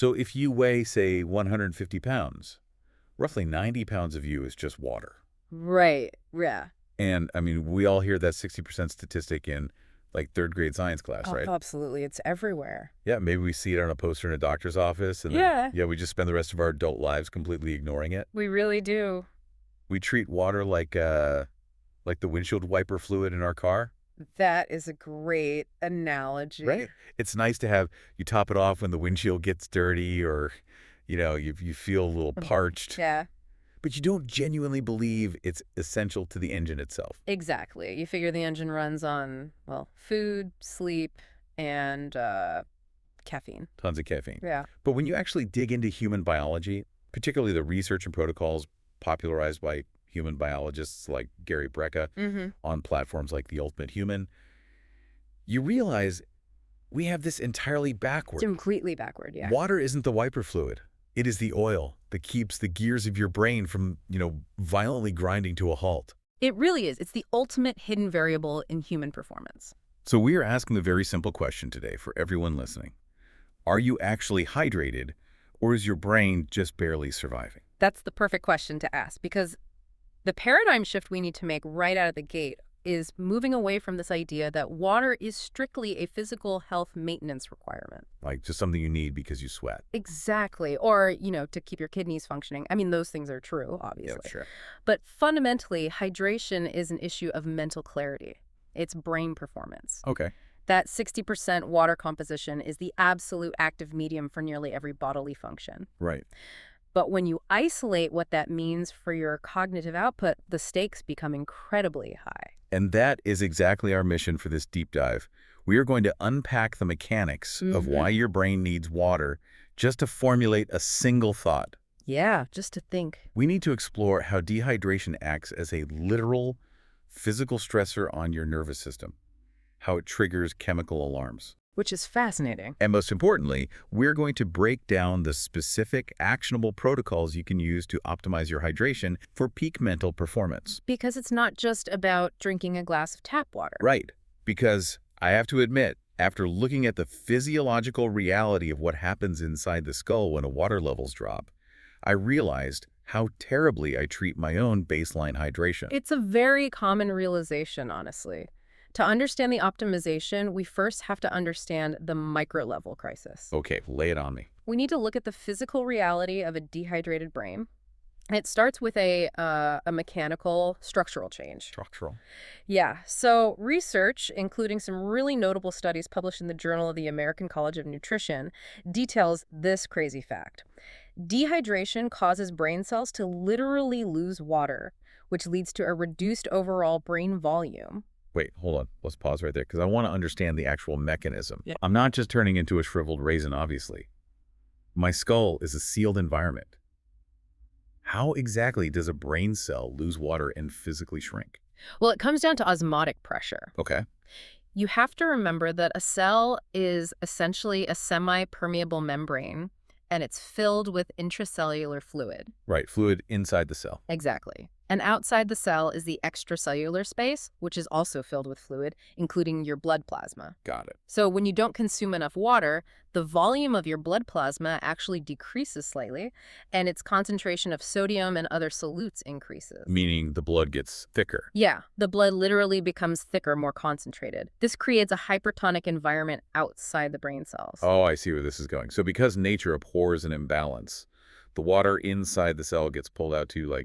So if you weigh, say, 150 pounds, roughly 90 pounds of you is just water. Right. Yeah. And, I mean, we all hear that 60% statistic in, like, third-grade science class, Oh, right? absolutely. It's everywhere. Yeah, maybe we see it on a poster in a doctor's office, and then, Yeah. yeah, we just spend the rest of our adult lives completely ignoring it. We really do. We treat water like the windshield wiper fluid in our car. That is a great analogy. Right. It's nice to have you top it off when the windshield gets dirty or, you feel a little parched. Yeah, But you don't genuinely believe it's essential to the engine itself. exactly. You figure the engine runs on, well, food, sleep, and caffeine. Tons of caffeine. Yeah. But when you actually dig into human biology, particularly the research and protocols popularized by human biologists like Gary Brecka on platforms like The Ultimate Human, you realize we have this entirely backward. Completely backward, yeah. Water isn't the wiper fluid. It is the oil that keeps the gears of your brain from, violently grinding to a halt. It really is. It's the ultimate hidden variable in human performance. So we are asking the very simple question today for everyone listening. Are you actually hydrated, or is your brain just barely surviving? That's the perfect question to ask, because the paradigm shift we need to make right out of the gate is moving away from this idea that water is strictly a physical health maintenance requirement. Like just something you need because you sweat. Exactly. Or, to keep your kidneys functioning. I mean, those things are true, obviously. Yeah, sure. But fundamentally, hydration is an issue of mental clarity. It's brain performance. Okay. That 60% water composition is the absolute active medium for nearly every bodily function. Right. But when you isolate what that means for your cognitive output, the stakes become incredibly high. And that is exactly our mission for this deep dive. We are going to unpack the mechanics of why your brain needs water just to formulate a single thought. Yeah, just to think. We need to explore how dehydration acts as a literal physical stressor on your nervous system, how it triggers chemical alarms. Which is fascinating. And most importantly, we're going to break down the specific actionable protocols you can use to optimize your hydration for peak mental performance. Because it's not just about drinking a glass of tap water. Right. Because I have to admit, after looking at the physiological reality of what happens inside the skull when water levels drop, I realized how terribly I treat my own baseline hydration. It's a very common realization, honestly. To understand the optimization, we first have to understand the micro-level crisis. Okay, lay it on me. We need to look at the physical reality of a dehydrated brain. It starts with a mechanical structural change. Structural. Yeah, so research, including some really notable studies published in the Journal of the American College of Nutrition, details this crazy fact. Dehydration causes brain cells to literally lose water, which leads to a reduced overall brain volume. Wait, hold on. Let's pause right there because I want to understand the actual mechanism. Yeah. I'm not just turning into a shriveled raisin, obviously. My skull is a sealed environment. How exactly does a brain cell lose water and physically shrink? Well, it comes down to osmotic pressure. Okay. You have to remember that a cell is essentially a semi-permeable membrane, and it's filled with intracellular fluid. Right, fluid inside the cell. Exactly. And outside the cell is the extracellular space, which is also filled with fluid, including your blood plasma. Got it. So when you don't consume enough water, the volume of your blood plasma actually decreases slightly, and its concentration of sodium and other solutes increases. Meaning the blood gets thicker. Yeah, the blood literally becomes thicker, more concentrated. This creates a hypertonic environment outside the brain cells. Oh, I see where this is going. So because nature abhors an imbalance, the water inside the cell gets pulled out to,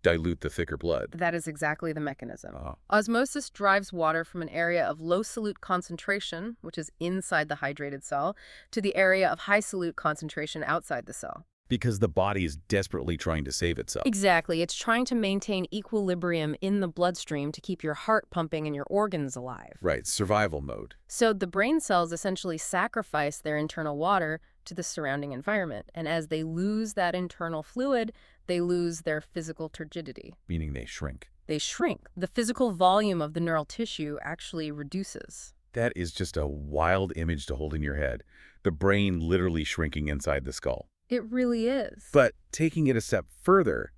dilute the thicker blood. That is exactly the mechanism. Oh. Osmosis drives water from an area of low solute concentration, which is inside the hydrated cell, to the area of high solute concentration outside the cell. Because the body is desperately trying to save itself. Exactly. It's trying to maintain equilibrium in the bloodstream to keep your heart pumping and your organs alive. Right, survival mode. So the brain cells essentially sacrifice their internal water to the surrounding environment. And as they lose that internal fluid, they lose their physical turgidity. Meaning they shrink. They shrink. The physical volume of the neural tissue actually reduces. That is just a wild image to hold in your head. The brain literally shrinking inside the skull. It really is. But taking it a step further,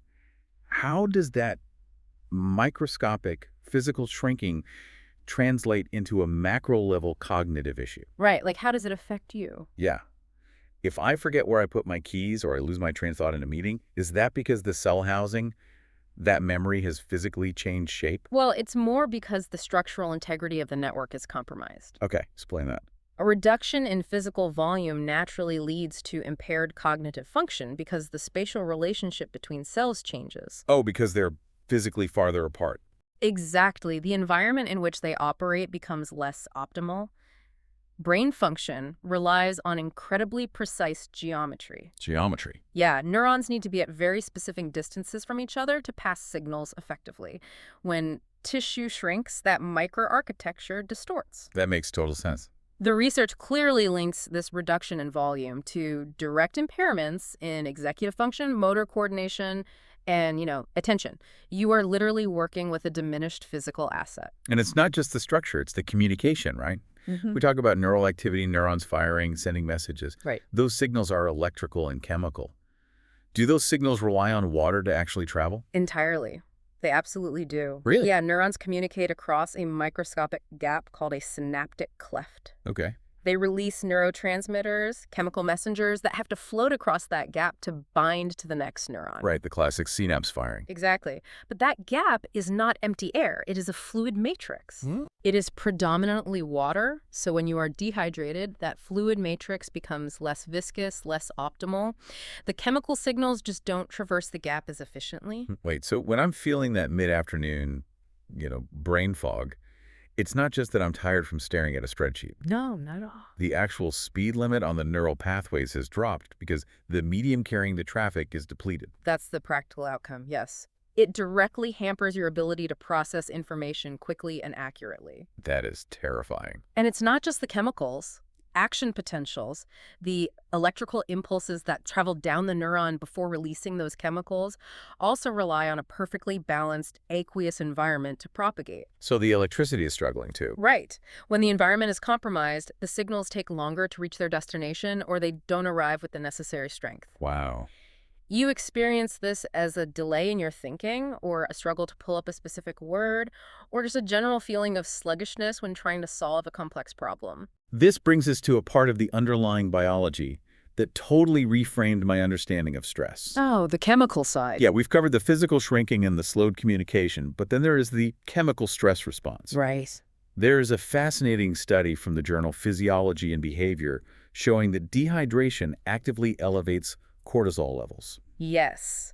how does that microscopic physical shrinking translate into a macro-level cognitive issue? Right. Like, how does it affect you? Yeah. If I forget where I put my keys or I lose my train of thought in a meeting, is that because the cell housing, that memory has physically changed shape? Well, it's more because the structural integrity of the network is compromised. Okay, explain that. A reduction in physical volume naturally leads to impaired cognitive function because the spatial relationship between cells changes. Oh, because they're physically farther apart. Exactly. The environment in which they operate becomes less optimal. Brain function relies on incredibly precise geometry. Geometry. Yeah, neurons need to be at very specific distances from each other to pass signals effectively. When tissue shrinks, that microarchitecture distorts. That makes total sense. The research clearly links this reduction in volume to direct impairments in executive function, motor coordination, and, attention. You are literally working with a diminished physical asset. And it's not just the structure, it's the communication, right? We talk about neural activity, neurons firing, sending messages. Right. Those signals are electrical and chemical. Do those signals rely on water to actually travel? Entirely. They absolutely do. Really? Yeah, neurons communicate across a microscopic gap called a synaptic cleft. Okay. They release neurotransmitters, chemical messengers that have to float across that gap to bind to the next neuron. Right, the classic synapse firing. Exactly. But that gap is not empty air. It is a fluid matrix. It is predominantly water, so when you are dehydrated, that fluid matrix becomes less viscous, less optimal. The chemical signals just don't traverse the gap as efficiently. Wait, so when I'm feeling that mid-afternoon, brain fog, it's not just that I'm tired from staring at a spreadsheet. No, not at all. The actual speed limit on the neural pathways has dropped because the medium carrying the traffic is depleted. That's the practical outcome, yes. It directly hampers your ability to process information quickly and accurately. That is terrifying. And it's not just the chemicals. Action potentials, the electrical impulses that travel down the neuron before releasing those chemicals, also rely on a perfectly balanced aqueous environment to propagate. So the electricity is struggling too. Right. When the environment is compromised, the signals take longer to reach their destination or they don't arrive with the necessary strength. Wow. You experience this as a delay in your thinking or a struggle to pull up a specific word or just a general feeling of sluggishness when trying to solve a complex problem. This brings us to a part of the underlying biology that totally reframed my understanding of stress. Oh, the chemical side. Yeah, we've covered the physical shrinking and the slowed communication, but then there is the chemical stress response. Right. There is a fascinating study from the journal Physiology and Behavior showing that dehydration actively elevates cortisol levels. Yes.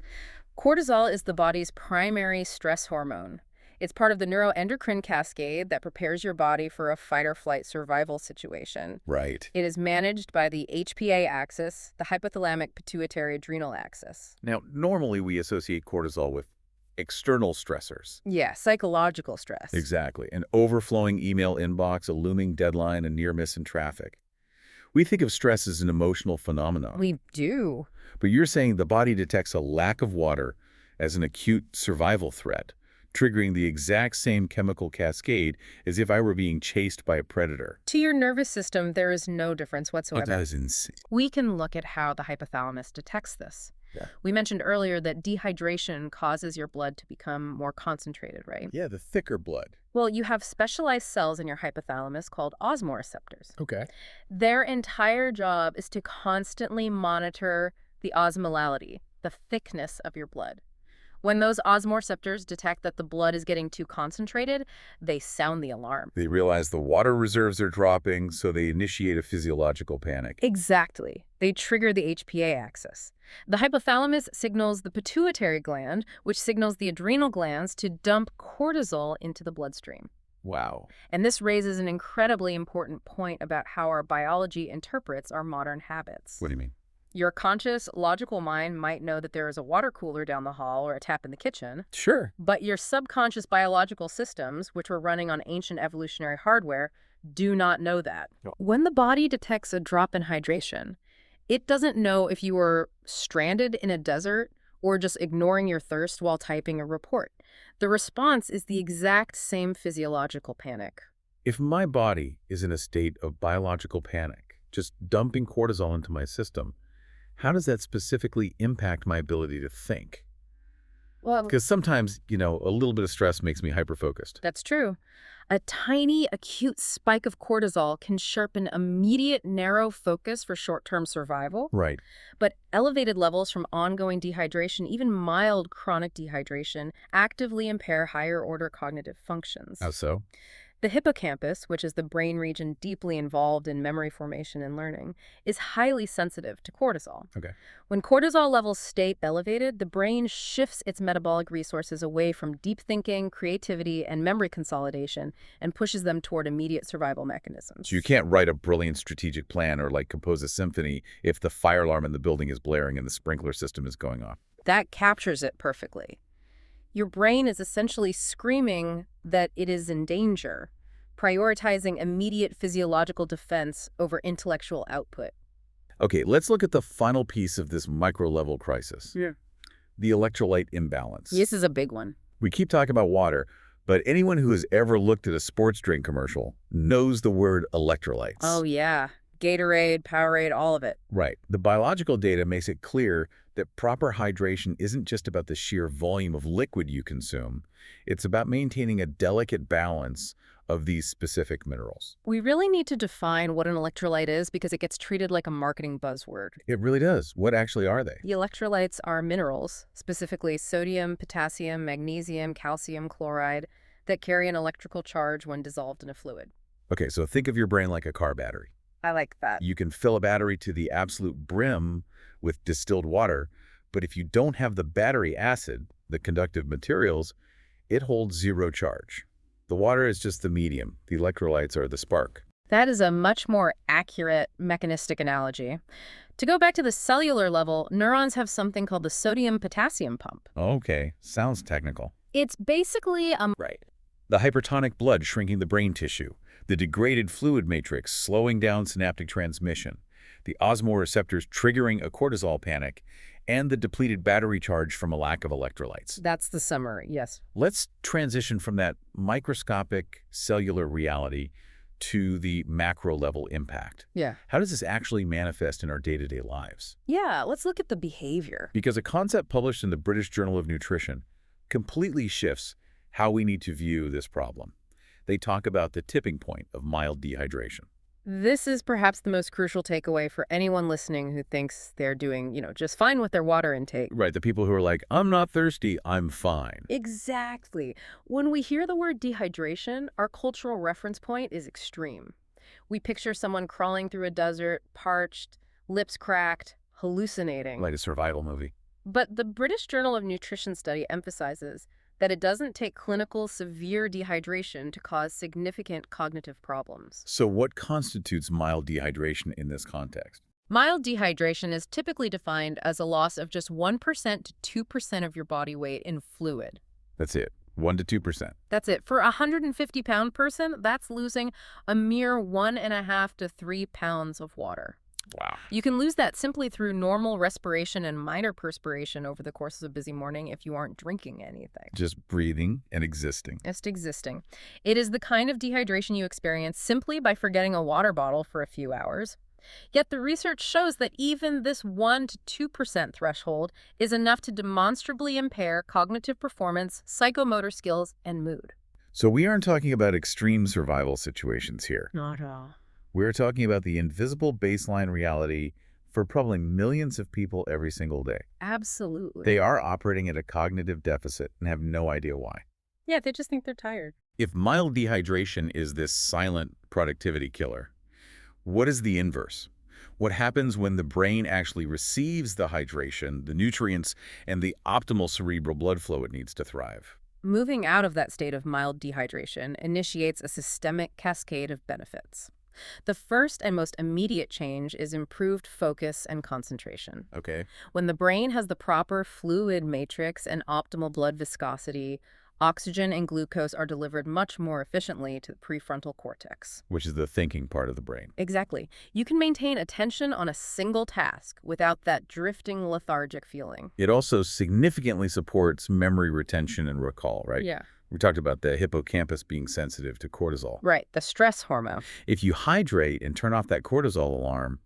Cortisol is the body's primary stress hormone. It's part of the neuroendocrine cascade that prepares your body for a fight-or-flight survival situation. Right. It is managed by the HPA axis, the hypothalamic pituitary adrenal axis. Now, normally we associate cortisol with external stressors. Yeah, psychological stress. Exactly. An overflowing email inbox, a looming deadline, a near miss in traffic. We think of stress as an emotional phenomenon. We do. But you're saying the body detects a lack of water as an acute survival threat, triggering the exact same chemical cascade as if I were being chased by a predator. To your nervous system, there is no difference whatsoever. That is insane. We can look at how the hypothalamus detects this. Yeah. We mentioned earlier that dehydration causes your blood to become more concentrated, right? Yeah, the thicker blood. Well, you have specialized cells in your hypothalamus called osmoreceptors. Okay. Their entire job is to constantly monitor the osmolality, the thickness of your blood. When those osmoreceptors detect that the blood is getting too concentrated, they sound the alarm. They realize the water reserves are dropping, so they initiate a physiological panic. Exactly. They trigger the HPA axis. The hypothalamus signals the pituitary gland, which signals the adrenal glands to dump cortisol into the bloodstream. Wow. And this raises an incredibly important point about how our biology interprets our modern habits. What do you mean? Your conscious, logical mind might know that there is a water cooler down the hall or a tap in the kitchen. Sure. But your subconscious biological systems, which were running on ancient evolutionary hardware, do not know that. No. When the body detects a drop in hydration, it doesn't know if you were stranded in a desert or just ignoring your thirst while typing a report. The response is the exact same physiological panic. If my body is in a state of biological panic, just dumping cortisol into my system, how does that specifically impact my ability to think? Well, Because sometimes, a little bit of stress makes me hyper-focused. that's true. A tiny, acute spike of cortisol can sharpen immediate, narrow focus for short-term survival. Right. But elevated levels from ongoing dehydration, even mild chronic dehydration, actively impair higher-order cognitive How functions. so? The hippocampus, which is the brain region deeply involved in memory formation and learning, is highly sensitive to cortisol. Okay. When cortisol levels stay elevated, the brain shifts its metabolic resources away from deep thinking, creativity, and memory consolidation and pushes them toward immediate survival So you mechanisms. can't write a brilliant strategic plan or compose a symphony if the fire alarm in the building is blaring and the sprinkler system is going off. That captures it perfectly. Your brain is essentially screaming that it is in danger, prioritizing immediate physiological defense over intellectual output. Okay, let's look at the final piece of this micro-level crisis. Yeah. The electrolyte imbalance. This is a big one. We keep talking about water, but anyone who has ever looked at a sports drink commercial knows the word electrolytes. Oh, yeah. Gatorade, Powerade, all of it. Right. The biological data makes it clear that proper hydration isn't just about the sheer volume of liquid you consume. It's about maintaining a delicate balance of these specific minerals. We really need to define what an electrolyte is because it gets treated like a marketing buzzword. It really does. What actually are they? The electrolytes are minerals, specifically sodium, potassium, magnesium, calcium chloride, that carry an electrical charge when dissolved in a fluid. Okay, so think of your brain like a car battery. I like that. You can fill a battery to the absolute brim with distilled water, but if you don't have the battery acid, the conductive materials, it holds zero charge. The water is just the medium. The electrolytes are the spark. That is a much more accurate mechanistic analogy. To go back to the cellular level, neurons have something called the sodium-potassium pump. Okay, sounds technical. It's basically a... Right. The hypertonic blood shrinking the brain tissue, the degraded fluid matrix slowing down synaptic transmission, the osmoreceptors triggering a cortisol panic, and the depleted battery charge from a lack of electrolytes. That's the summary, yes. Let's transition from that microscopic cellular reality to the macro-level impact. Yeah. How does this actually manifest in our day-to-day lives? Yeah, let's look at the behavior. Because a concept published in the British Journal of Nutrition completely shifts how we need to view this problem. They talk about the tipping point of mild dehydration. This is perhaps the most crucial takeaway for anyone listening who thinks they're doing, just fine with their water intake. Right, the people who are like, I'm not thirsty, I'm fine. Exactly. When we hear the word dehydration, our cultural reference point is extreme. We picture someone crawling through a desert, parched, lips cracked, hallucinating. Like a survival movie. But the British Journal of Nutrition study emphasizes that it doesn't take clinical severe dehydration to cause significant cognitive problems. So what constitutes mild dehydration in this context? Mild dehydration is typically defined as a loss of just 1% to 2% of your body weight in fluid. That's it, 1 to 2%. That's it. For a 150-pound person, that's losing a mere 1.5 to 3 pounds of water. Wow. You can lose that simply through normal respiration and minor perspiration over the course of a busy morning if you aren't drinking anything. Just breathing and existing. Just existing. It is the kind of dehydration you experience simply by forgetting a water bottle for a few hours. Yet the research shows that even this 1 to 2% threshold is enough to demonstrably impair cognitive performance, psychomotor skills, and mood. So we aren't talking about extreme survival situations here. Not at all. We're talking about the invisible baseline reality for probably millions of people every single day. Absolutely. They are operating at a cognitive deficit and have no idea why. Yeah, they just think they're tired. If mild dehydration is this silent productivity killer, what is the inverse? What happens when the brain actually receives the hydration, the nutrients, and the optimal cerebral blood flow it needs to thrive? Moving out of that state of mild dehydration initiates a systemic cascade of benefits. The first and most immediate change is improved focus and concentration. Okay. When the brain has the proper fluid matrix and optimal blood viscosity, oxygen and glucose are delivered much more efficiently to the prefrontal cortex. Which is the thinking part of the brain. Exactly. You can maintain attention on a single task without that drifting lethargic feeling. It also significantly supports memory retention and recall, right? Yeah. We talked about the hippocampus being sensitive to cortisol. Right, the stress hormone. If you hydrate and turn off that cortisol alarm,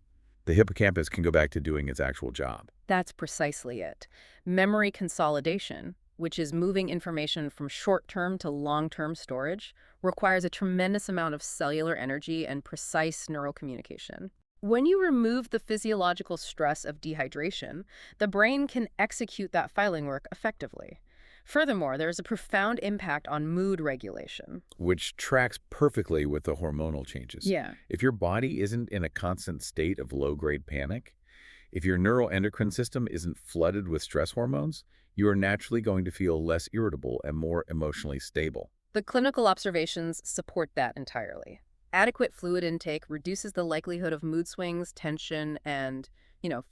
the hippocampus can go back to doing its actual job. That's precisely it. Memory consolidation, which is moving information from short-term to long-term storage, requires a tremendous amount of cellular energy and precise neural communication. When you remove the physiological stress of dehydration, the brain can execute that filing work effectively. Furthermore, there is a profound impact on mood regulation. Which tracks perfectly with the hormonal changes. Yeah. If your body isn't in a constant state of low-grade panic, if your neuroendocrine system isn't flooded with stress hormones, you are naturally going to feel less irritable and more emotionally stable. The clinical observations support that entirely. Adequate fluid intake reduces the likelihood of mood swings, tension, and,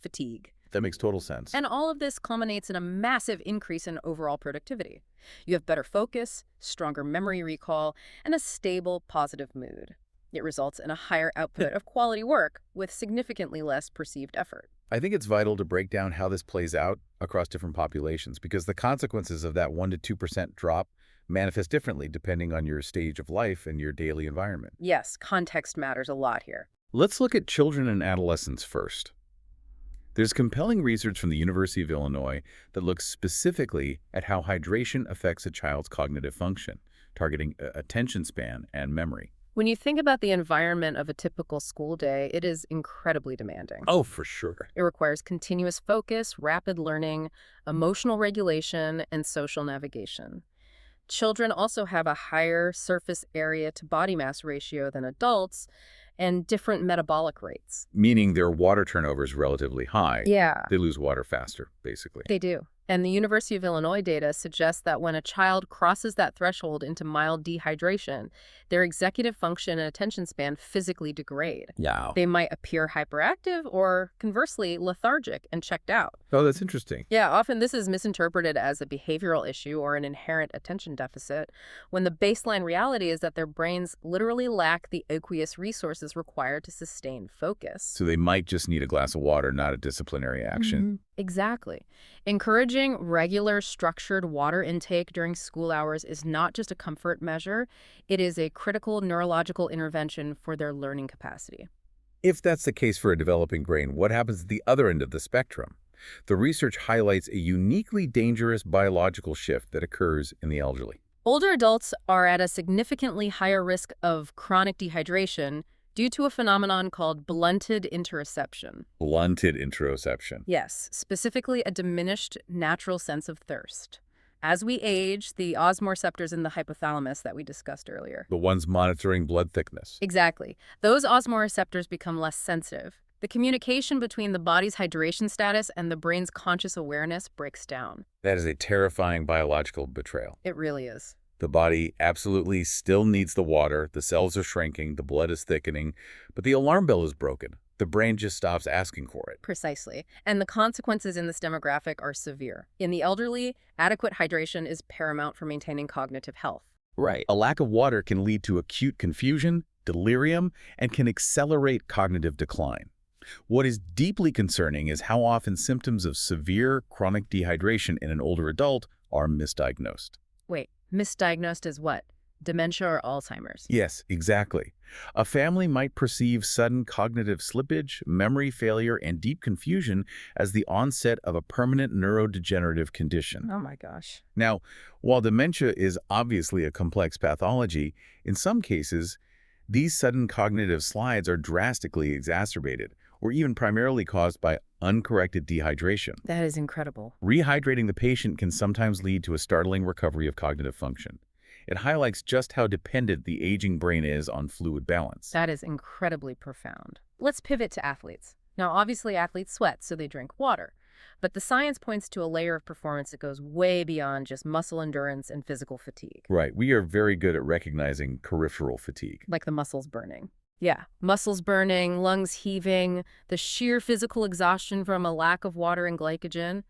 fatigue. That makes total sense. And all of this culminates in a massive increase in overall productivity. You have better focus, stronger memory recall, and a stable, positive mood. It results in a higher output of quality work with significantly less perceived effort. I think it's vital to break down how this plays out across different populations because the consequences of that 1% to 2% drop manifest differently depending on your stage of life and your daily environment. Yes, context matters a lot here. Let's look at children and adolescents first. There's compelling research from the University of Illinois that looks specifically at how hydration affects a child's cognitive function, targeting attention span and memory. When you think about the environment of a typical school day, it is incredibly demanding. Oh, for sure. It requires continuous focus, rapid learning, emotional regulation, and social navigation. Children also have a higher surface area to body mass ratio than adults and different metabolic rates. Meaning their water turnover is relatively high. Yeah, They lose water faster, basically. they do. And the University of Illinois data suggests that when a child crosses that threshold into mild dehydration, their executive function and attention span physically degrade. Yeah. They might appear hyperactive or, conversely, lethargic and checked out. Oh, that's interesting. Yeah, often this is misinterpreted as a behavioral issue or an inherent attention deficit, when the baseline reality is that their brains literally lack the aqueous resources required to sustain focus. So they might just need a glass of water, not a disciplinary action. Exactly. Encouraging regular, structured water intake during school hours is not just a comfort measure, it is a critical neurological intervention for their learning capacity. If that's the case for a developing brain, what happens at the other end of the spectrum? The research highlights a uniquely dangerous biological shift that occurs in the elderly. Older adults are at a significantly higher risk of chronic dehydration due to a phenomenon called blunted interoception. Blunted interoception. Yes, specifically a diminished natural sense of thirst. As we age, the osmoreceptors in the hypothalamus that we discussed earlier. The ones monitoring blood thickness. Exactly. Those osmoreceptors become less sensitive. The communication between the body's hydration status and the brain's conscious awareness breaks down. That is a terrifying biological betrayal. It really is. The body absolutely still needs the water, the cells are shrinking, the blood is thickening, but the alarm bell is broken. The brain just stops asking for it. Precisely. And the consequences in this demographic are severe. In the elderly, adequate hydration is paramount for maintaining cognitive health. Right. A lack of water can lead to acute confusion, delirium, and can accelerate cognitive decline. What is deeply concerning is how often symptoms of severe chronic dehydration in an older adult are misdiagnosed. Wait, misdiagnosed as what? Dementia or Alzheimer's? Yes, exactly. A family might perceive sudden cognitive slippage, memory failure, and deep confusion as the onset of a permanent neurodegenerative condition. Oh my gosh. Now, while dementia is obviously a complex pathology, in some cases, these sudden cognitive slides are drastically exacerbated or even primarily caused by uncorrected dehydration. That is incredible. Rehydrating the patient can sometimes lead to a startling recovery of cognitive function. It highlights just how dependent the aging brain is on fluid balance. That is incredibly profound. Let's pivot to athletes. Now, obviously, athletes sweat, so they drink water. But the science points to a layer of performance that goes way beyond just muscle endurance and physical fatigue. Right. We are very good at recognizing peripheral fatigue. Like the muscles burning. Yeah, muscles burning, lungs heaving, the sheer physical exhaustion from a lack of water and glycogen.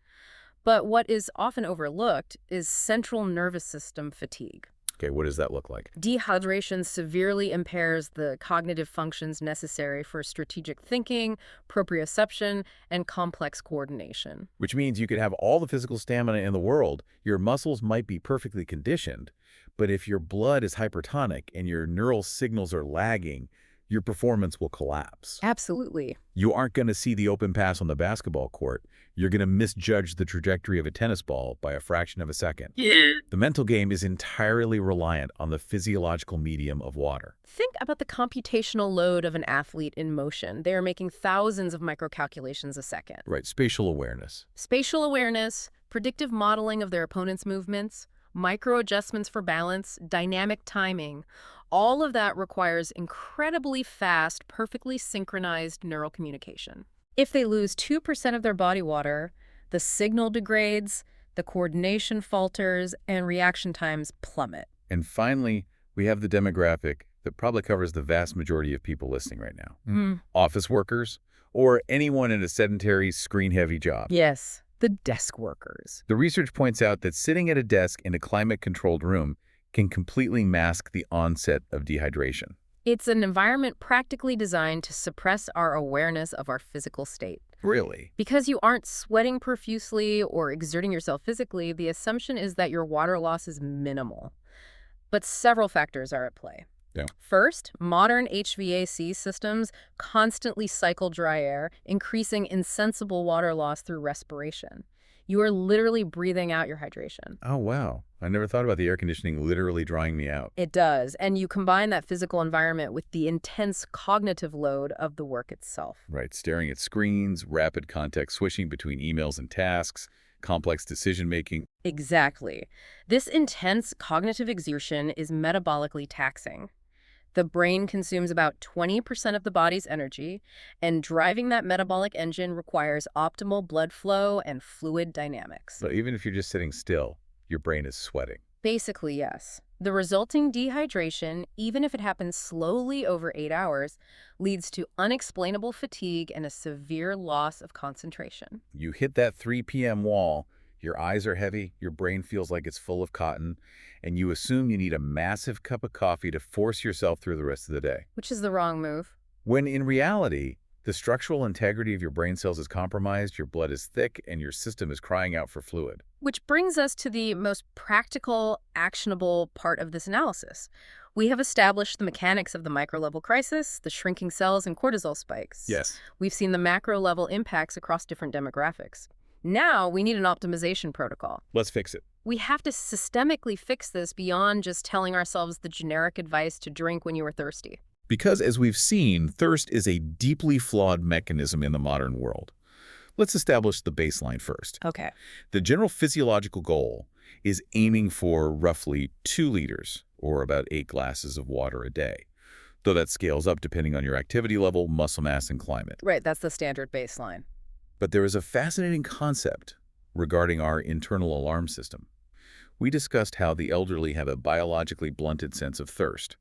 But what is often overlooked is central nervous system fatigue. Okay, what does that look like? Dehydration severely impairs the cognitive functions necessary for strategic thinking, proprioception, and complex coordination. Which means you could have all the physical stamina in the world, your muscles might be perfectly conditioned, but if your blood is hypertonic and your neural signals are lagging, your performance will collapse. Absolutely. You aren't going to see the open pass on the basketball court. You're going to misjudge the trajectory of a tennis ball by a fraction of a second. Yeah. The mental game is entirely reliant on the physiological medium of water. Think about the computational load of an athlete in motion. They are making thousands of microcalculations a second. Right, spatial awareness. Spatial awareness, predictive modeling of their opponent's movements, micro-adjustments for balance, dynamic timing. All of that requires incredibly fast, perfectly synchronized neural communication. If they lose 2% of their body water, the signal degrades, the coordination falters, and reaction times plummet. And finally, we have the demographic that probably covers the vast majority of people listening right now. Office workers, or anyone in a sedentary, screen-heavy job. Yes, the desk workers. The research points out that sitting at a desk in a climate-controlled room can completely mask the onset of dehydration. It's an environment practically designed to suppress our awareness of our physical state. Really? Because you aren't sweating profusely or exerting yourself physically, the assumption is that your water loss is minimal. But several factors are at play. Yeah. First, modern HVAC systems constantly cycle dry air, increasing insensible water loss through respiration. You are literally breathing out your hydration. Oh, wow. I never thought about the air conditioning literally drying me out. It does, and you combine that physical environment with the intense cognitive load of the work itself. Right, staring at screens, rapid context switching between emails and tasks, complex decision-making. Exactly. This intense cognitive exertion is metabolically taxing. The brain consumes about 20% of the body's energy, and driving that metabolic engine requires optimal blood flow and fluid dynamics. So even if you're just sitting still, your brain is sweating. Basically, yes. The resulting dehydration, even if it happens slowly over 8 hours, leads to unexplainable fatigue and a severe loss of concentration. You hit that 3 p.m. wall, your eyes are heavy, your brain feels like it's full of cotton, and you assume you need a massive cup of coffee to force yourself through the rest of the day. Which is the wrong move. When in reality, the structural integrity of your brain cells is compromised, your blood is thick, and your system is crying out for fluid. Which brings us to the most practical, actionable part of this analysis. We have established the mechanics of the micro-level crisis, the shrinking cells and cortisol spikes. Yes. We've seen the macro-level impacts across different demographics. Now we need an optimization protocol. Let's fix it. We have to systemically fix this beyond just telling ourselves the generic advice to drink when you are thirsty. Because as we've seen, thirst is a deeply flawed mechanism in the modern world. Let's establish the baseline first. Okay. The general physiological goal is aiming for roughly 2 liters, or about 8 glasses of water a day, though that scales up depending on your activity level, muscle mass, and climate. Right, that's the standard baseline. But there is a fascinating concept regarding our internal alarm system. We discussed how the elderly have a biologically blunted sense of thirst.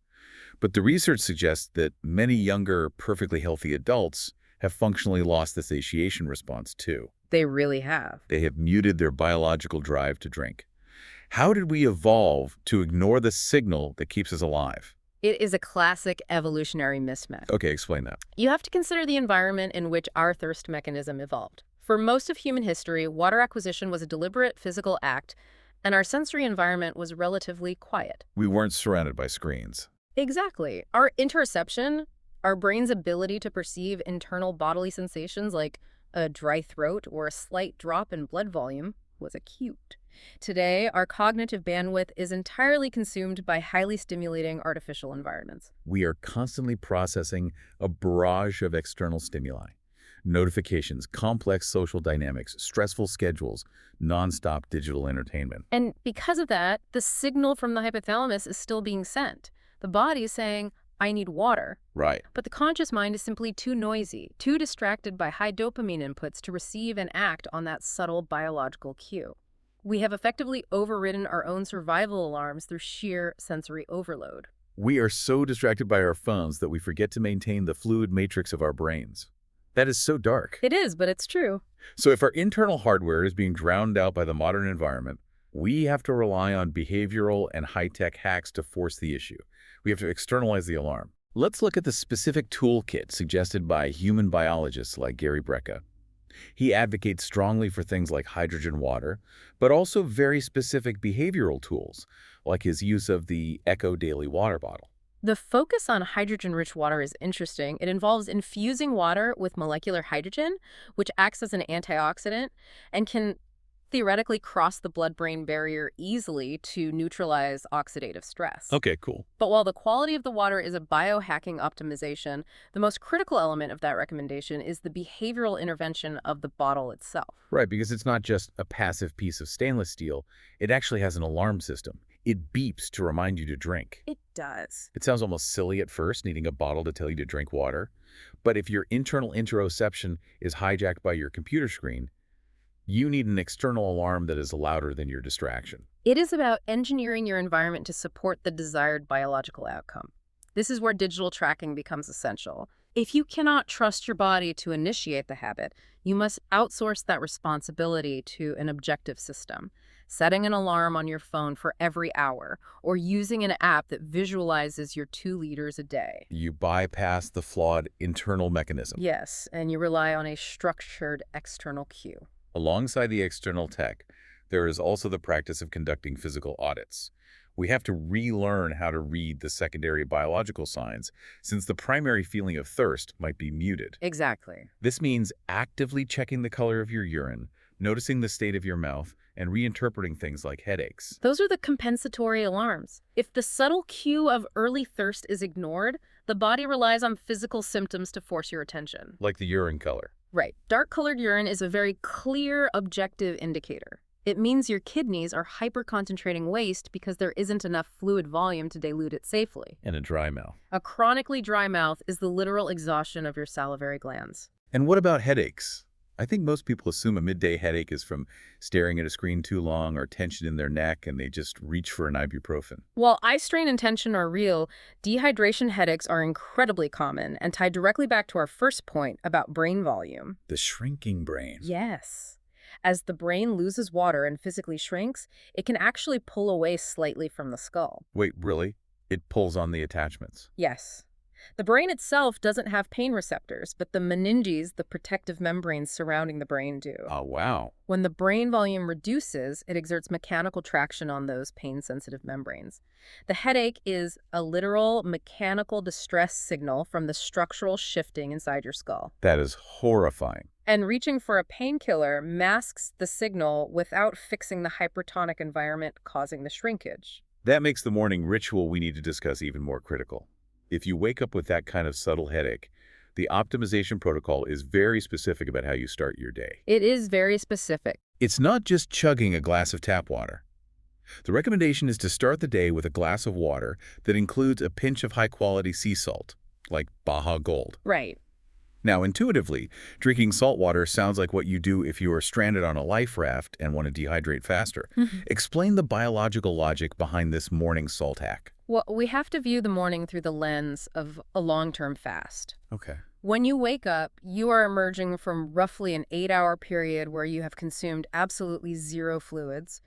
But the research suggests that many younger, perfectly healthy adults have functionally lost the satiation response too. They really have. They have muted their biological drive to drink. How did we evolve to ignore the signal that keeps us alive? It is a classic evolutionary mismatch. Okay, explain that. You have to consider the environment in which our thirst mechanism evolved. For most of human history, water acquisition was a deliberate physical act, and our sensory environment was relatively quiet. We weren't surrounded by screens. Exactly. Our interoception, our brain's ability to perceive internal bodily sensations like a dry throat or a slight drop in blood volume, was acute. Today, our cognitive bandwidth is entirely consumed by highly stimulating artificial environments. We are constantly processing a barrage of external stimuli. Notifications, complex social dynamics, stressful schedules, nonstop digital entertainment. And because of that, the signal from the hypothalamus is still being sent. The body is saying, I need water. Right. But the conscious mind is simply too noisy, too distracted by high dopamine inputs to receive and act on that subtle biological cue. We have effectively overridden our own survival alarms through sheer sensory overload. We are so distracted by our phones that we forget to maintain the fluid matrix of our brains. That is so dark. It is, but it's true. So if our internal hardware is being drowned out by the modern environment, we have to rely on behavioral and high-tech hacks to force the issue. We have to externalize the alarm. Let's look at the specific toolkit suggested by human biologists like Gary Brecka. He advocates strongly for things like hydrogen water, but also very specific behavioral tools, like his use of the Echo Daily Water Bottle. The focus on hydrogen-rich water is interesting. It involves infusing water with molecular hydrogen, which acts as an antioxidant and can theoretically cross the blood-brain barrier easily to neutralize oxidative stress. Okay, cool. But while the quality of the water is a biohacking optimization, the most critical element of that recommendation is the behavioral intervention of the bottle itself. Right, because it's not just a passive piece of stainless steel. It actually has an alarm system. It beeps to remind you to drink. It does. It sounds almost silly at first, needing a bottle to tell you to drink water. But if your internal interoception is hijacked by your computer screen, you need an external alarm that is louder than your distraction. It is about engineering your environment to support the desired biological outcome. This is where digital tracking becomes essential. If you cannot trust your body to initiate the habit, you must outsource that responsibility to an objective system, setting an alarm on your phone for every hour, or using an app that visualizes your 2 liters a day. You bypass the flawed internal mechanism. Yes, and you rely on a structured external cue. Alongside the external tech, there is also the practice of conducting physical audits. We have to relearn how to read the secondary biological signs, since the primary feeling of thirst might be muted. Exactly. This means actively checking the color of your urine, noticing the state of your mouth, and reinterpreting things like headaches. Those are the compensatory alarms. If the subtle cue of early thirst is ignored, the body relies on physical symptoms to force your attention. Like the urine color. Right. Dark-colored urine is a very clear, objective indicator. It means your kidneys are hyperconcentrating waste because there isn't enough fluid volume to dilute it safely. And a dry mouth. A chronically dry mouth is the literal exhaustion of your salivary glands. And what about headaches? I think most people assume a midday headache is from staring at a screen too long or tension in their neck, and they just reach for an ibuprofen. While eye strain and tension are real, dehydration headaches are incredibly common and tie directly back to our first point about brain volume. The shrinking brain. Yes. As the brain loses water and physically shrinks, it can actually pull away slightly from the skull. Wait, really? It pulls on the attachments. Yes. The brain itself doesn't have pain receptors, but the meninges, the protective membranes surrounding the brain, do. Oh, wow. When the brain volume reduces, it exerts mechanical traction on those pain-sensitive membranes. The headache is a literal mechanical distress signal from the structural shifting inside your skull. That is horrifying. And reaching for a painkiller masks the signal without fixing the hypertonic environment causing the shrinkage. That makes the morning ritual we need to discuss even more critical. If you wake up with that kind of subtle headache, the optimization protocol is very specific about how you start your day. It is very specific. It's not just chugging a glass of tap water. The recommendation is to start the day with a glass of water that includes a pinch of high-quality sea salt, like Baja Gold. Right. Now, intuitively, drinking salt water sounds like what you do if you are stranded on a life raft and want to dehydrate faster. Explain the biological logic behind this morning salt hack. Well, we have to view the morning through the lens of a long-term fast. Okay. When you wake up, you are emerging from roughly an 8-hour period where you have consumed absolutely zero fluids.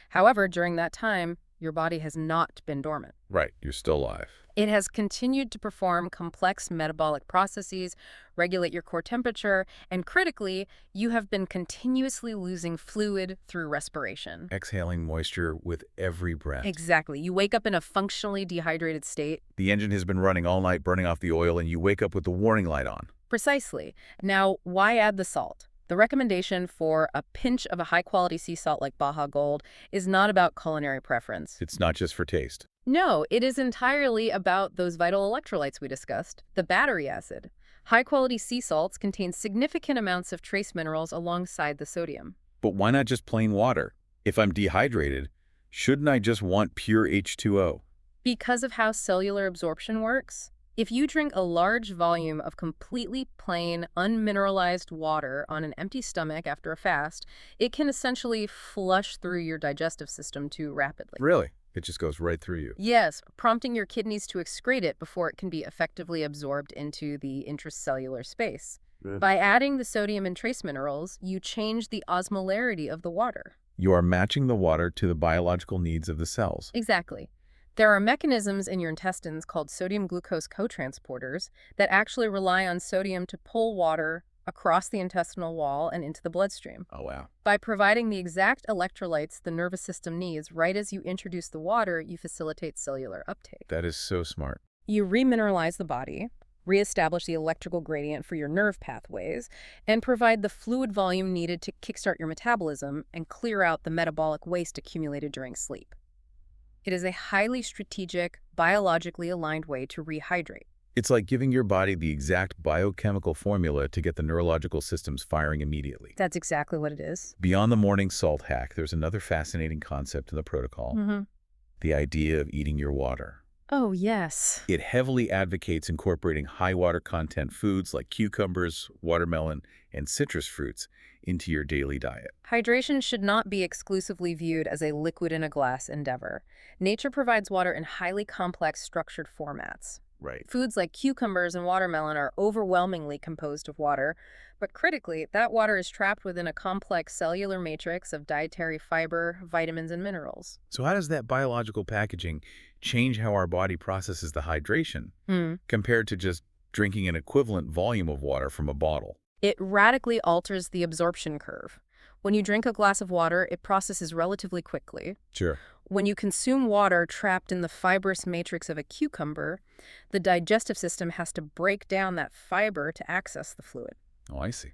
However, during that time, your body has not been dormant. Right, you're still alive. It has continued to perform complex metabolic processes, regulate your core temperature, and critically, you have been continuously losing fluid through respiration. Exhaling moisture with every breath. Exactly. You wake up in a functionally dehydrated state. The engine has been running all night, burning off the oil, and you wake up with the warning light on. Precisely. Now, why add the salt? The recommendation for a pinch of a high-quality sea salt like Baja Gold is not about culinary preference. It's not just for taste. No, it is entirely about those vital electrolytes we discussed, the battery acid. High-quality sea salts contain significant amounts of trace minerals alongside the sodium. But why not just plain water? If I'm dehydrated, shouldn't I just want pure H2O? Because of how cellular absorption works, if you drink a large volume of completely plain, unmineralized water on an empty stomach after a fast, it can essentially flush through your digestive system too rapidly. Really? It just goes right through you. Yes, prompting your kidneys to excrete it before it can be effectively absorbed into the intracellular space. By adding the sodium and trace minerals, you change the osmolarity of the water. You are matching the water to the biological needs of the cells. Exactly. There are mechanisms in your intestines called sodium-glucose cotransporters that actually rely on sodium to pull water across the intestinal wall and into the bloodstream. Oh, wow. By providing the exact electrolytes the nervous system needs right as you introduce the water, you facilitate cellular uptake. That is so smart. You remineralize the body, reestablish the electrical gradient for your nerve pathways, and provide the fluid volume needed to kickstart your metabolism and clear out the metabolic waste accumulated during sleep. It is a highly strategic, biologically aligned way to rehydrate. It's like giving your body the exact biochemical formula to get the neurological systems firing immediately. That's exactly what it is. Beyond the morning salt hack, there's another fascinating concept in the protocol, the idea of eating your water. Oh, yes. It heavily advocates incorporating high water content foods like cucumbers, watermelon, and citrus fruits into your daily diet. Hydration should not be exclusively viewed as a liquid in a glass endeavor. Nature provides water in highly complex, structured formats. Right. Foods like cucumbers and watermelon are overwhelmingly composed of water, but critically, that water is trapped within a complex cellular matrix of dietary fiber, vitamins, and minerals. So how does that biological packaging change how our body processes the hydration compared to just drinking an equivalent volume of water from a bottle? It radically alters the absorption curve. When you drink a glass of water, it processes relatively quickly. Sure. When you consume water trapped in the fibrous matrix of a cucumber, the digestive system has to break down that fiber to access the fluid. Oh, I see.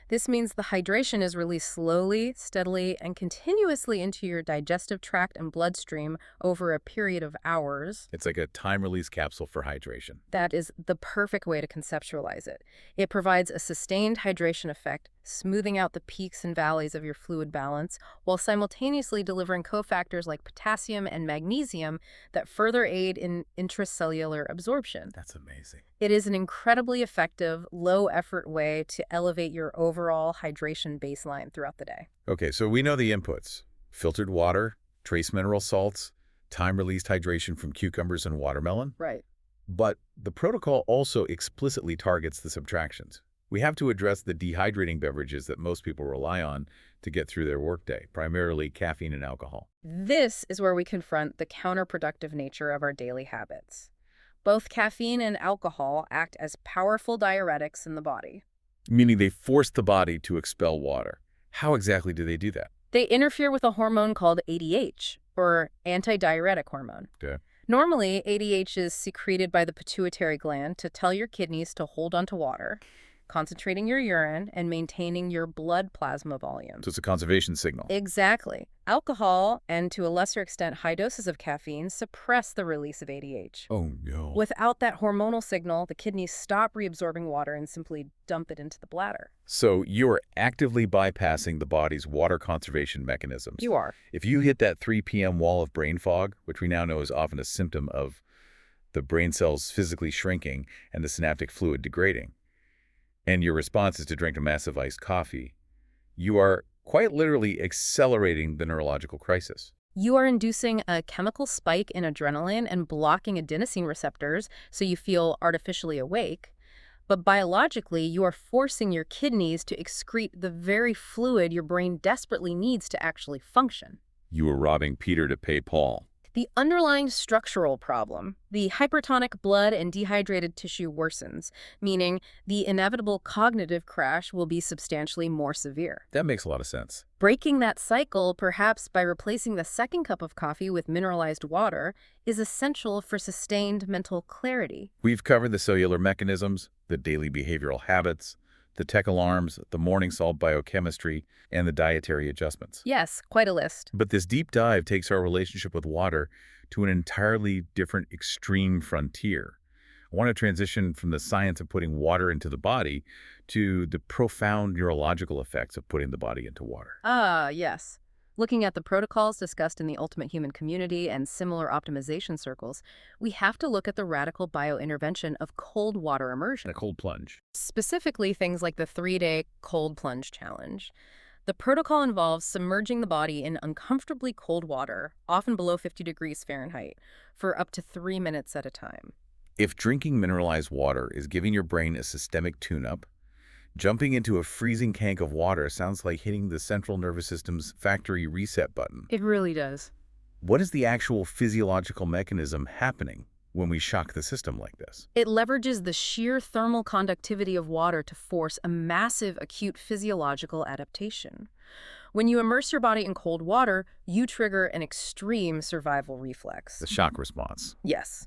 This means the hydration is released slowly, steadily, and continuously into your digestive tract and bloodstream over a period of hours. It's like a time-release capsule for hydration. That is the perfect way to conceptualize it. It provides a sustained hydration effect, smoothing out the peaks and valleys of your fluid balance, while simultaneously delivering cofactors like potassium and magnesium that further aid in intracellular absorption. That's amazing. It is an incredibly effective, low-effort way to elevate your overall hydration baseline throughout the day. Okay, so we know the inputs: filtered water, trace mineral salts, time-released hydration from cucumbers and watermelon. Right. But the protocol also explicitly targets the subtractions. We have to address the dehydrating beverages that most people rely on to get through their workday, primarily caffeine and alcohol. This is where we confront the counterproductive nature of our daily habits. Both caffeine and alcohol act as powerful diuretics in the body. Meaning they force the body to expel water. How exactly do they do that? They interfere with a hormone called ADH, or antidiuretic hormone. Okay. Normally, ADH is secreted by the pituitary gland to tell your kidneys to hold onto water, concentrating your urine and maintaining your blood plasma volume. So it's a conservation signal. Exactly. Alcohol, and to a lesser extent high doses of caffeine, suppress the release of ADH. Oh, no. Without that hormonal signal, the kidneys stop reabsorbing water and simply dump it into the bladder. So you're actively bypassing the body's water conservation mechanisms. You are. If you hit that 3 p.m. wall of brain fog, which we now know is often a symptom of the brain cells physically shrinking and the synaptic fluid degrading, and your response is to drink a massive iced coffee, you are quite literally accelerating the neurological crisis. You are inducing a chemical spike in adrenaline and blocking adenosine receptors so you feel artificially awake. But biologically, you are forcing your kidneys to excrete the very fluid your brain desperately needs to actually function. You are robbing Peter to pay Paul. The underlying structural problem, the hypertonic blood and dehydrated tissue worsens, meaning the inevitable cognitive crash will be substantially more severe. That makes a lot of sense. Breaking that cycle, perhaps by replacing the second cup of coffee with mineralized water, is essential for sustained mental clarity. We've covered the cellular mechanisms, the daily behavioral habits, the tech alarms, the morning salt biochemistry, and the dietary adjustments. Yes, quite a list. But this deep dive takes our relationship with water to an entirely different extreme frontier. I want to transition from the science of putting water into the body to the profound neurological effects of putting the body into water. Ah, yes. Looking at the protocols discussed in the Ultimate Human community and similar optimization circles, we have to look at the radical biointervention of cold water immersion. A cold plunge. Specifically, things like the 3-day cold plunge challenge. The protocol involves submerging the body in uncomfortably cold water, often below 50 degrees Fahrenheit, for up to 3 minutes at a time. If drinking mineralized water is giving your brain a systemic tune-up, jumping into a freezing tank of water sounds like hitting the central nervous system's factory reset button. It really does. What is the actual physiological mechanism happening when we shock the system like this? It leverages the sheer thermal conductivity of water to force a massive acute physiological adaptation. When you immerse your body in cold water, you trigger an extreme survival reflex. The shock response. Yes.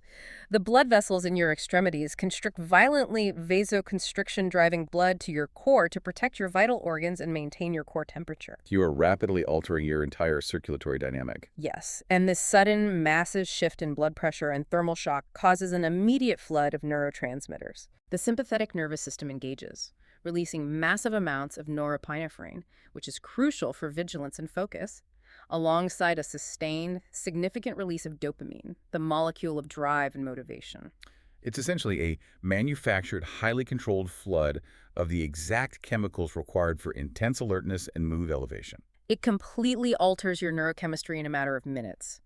The blood vessels in your extremities constrict violently, vasoconstriction driving blood to your core to protect your vital organs and maintain your core temperature. You are rapidly altering your entire circulatory dynamic. Yes, and this sudden, massive shift in blood pressure and thermal shock causes an immediate flood of neurotransmitters. The sympathetic nervous system engages, releasing massive amounts of norepinephrine, which is crucial for vigilance and focus, alongside a sustained, significant release of dopamine, the molecule of drive and motivation. It's essentially a manufactured, highly controlled flood of the exact chemicals required for intense alertness and mood elevation. It completely alters your neurochemistry in a matter of minutes.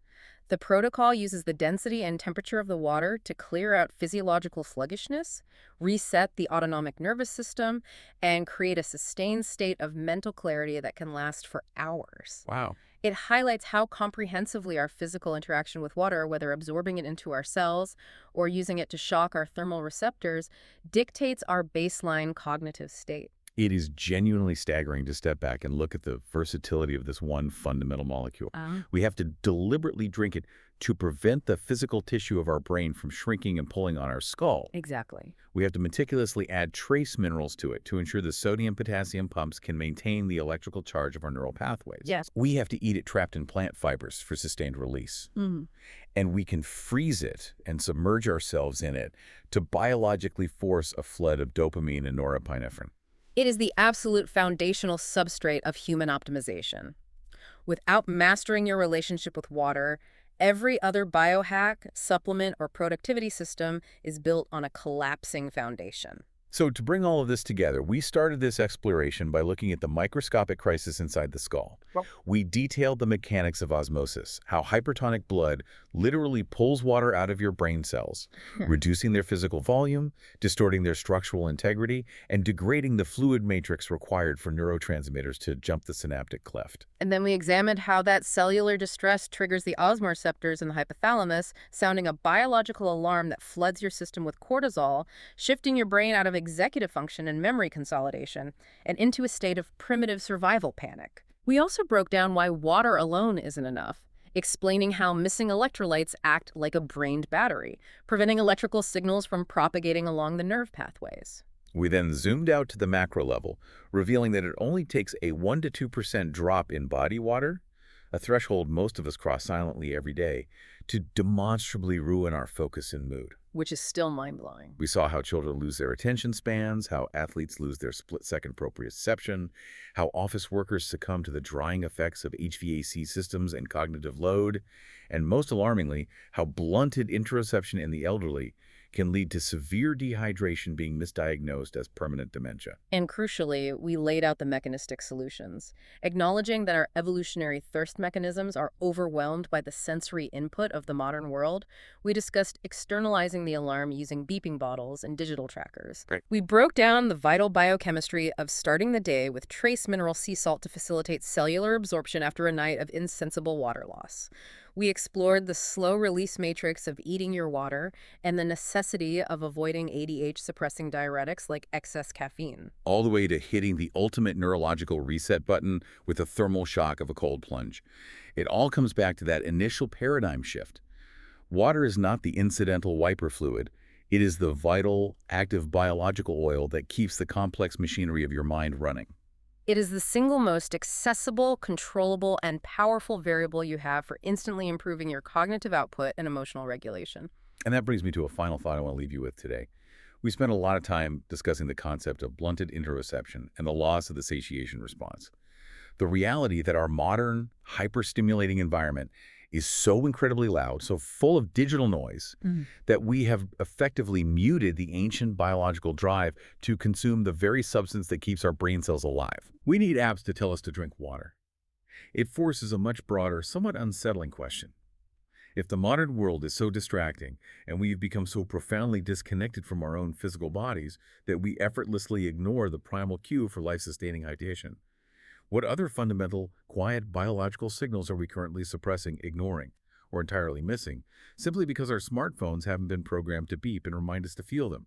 The protocol uses the density and temperature of the water to clear out physiological sluggishness, reset the autonomic nervous system, and create a sustained state of mental clarity that can last for hours. Wow. It highlights how comprehensively our physical interaction with water, whether absorbing it into our cells or using it to shock our thermal receptors, dictates our baseline cognitive state. It is genuinely staggering to step back and look at the versatility of this one fundamental molecule. We have to deliberately drink it to prevent the physical tissue of our brain from shrinking and pulling on our skull. Exactly. We have to meticulously add trace minerals to it to ensure the sodium-potassium pumps can maintain the electrical charge of our neural pathways. Yes. We have to eat it trapped in plant fibers for sustained release. And we can freeze it and submerge ourselves in it to biologically force a flood of dopamine and norepinephrine. It is the absolute foundational substrate of human optimization. Without mastering your relationship with water, every other biohack, supplement, or productivity system is built on a collapsing foundation. So to bring all of this together, we started this exploration by looking at the microscopic crisis inside the skull. We detailed the mechanics of osmosis, how hypertonic blood literally pulls water out of your brain cells, reducing their physical volume, distorting their structural integrity, and degrading the fluid matrix required for neurotransmitters to jump the synaptic cleft. And then we examined how that cellular distress triggers the osmoreceptors in the hypothalamus, sounding a biological alarm that floods your system with cortisol, shifting your brain out of executive function and memory consolidation, and into a state of primitive survival panic. We also broke down why water alone isn't enough, explaining how missing electrolytes act like a brained battery, preventing electrical signals from propagating along the nerve pathways. We then zoomed out to the macro level, revealing that it only takes a 1 to 2% drop in body water, a threshold most of us cross silently every day, to demonstrably ruin our focus and mood. Which is still mind-blowing. We saw how children lose their attention spans, how athletes lose their split-second proprioception, how office workers succumb to the drying effects of HVAC systems and cognitive load, and most alarmingly, how blunted interoception in the elderly can lead to severe dehydration being misdiagnosed as permanent dementia. And crucially, we laid out the mechanistic solutions, acknowledging that our evolutionary thirst mechanisms are overwhelmed by the sensory input of the modern world. We discussed externalizing the alarm using beeping bottles and digital trackers. Right. We broke down the vital biochemistry of starting the day with trace mineral sea salt to facilitate cellular absorption after a night of insensible water loss. We explored the slow-release matrix of eating your water and the necessity of avoiding ADH-suppressing diuretics like excess caffeine. All the way to hitting the ultimate neurological reset button with the thermal shock of a cold plunge. It all comes back to that initial paradigm shift. Water is not the incidental wiper fluid. It is the vital, active biological oil that keeps the complex machinery of your mind running. It is the single most accessible, controllable, and powerful variable you have for instantly improving your cognitive output and emotional regulation. And that brings me to a final thought I want to leave you with today. We spent a lot of time discussing the concept of blunted interoception and the loss of the satiation response. The reality that our modern, hyper-stimulating environment is so incredibly loud, so full of digital noise, that we have effectively muted the ancient biological drive to consume the very substance that keeps our brain cells alive. We need apps to tell us to drink water. It forces a much broader, somewhat unsettling question. If the modern world is so distracting, and we've become so profoundly disconnected from our own physical bodies that we effortlessly ignore the primal cue for life-sustaining hydration, what other fundamental, quiet biological signals are we currently suppressing, ignoring, or entirely missing, simply because our smartphones haven't been programmed to beep and remind us to feel them?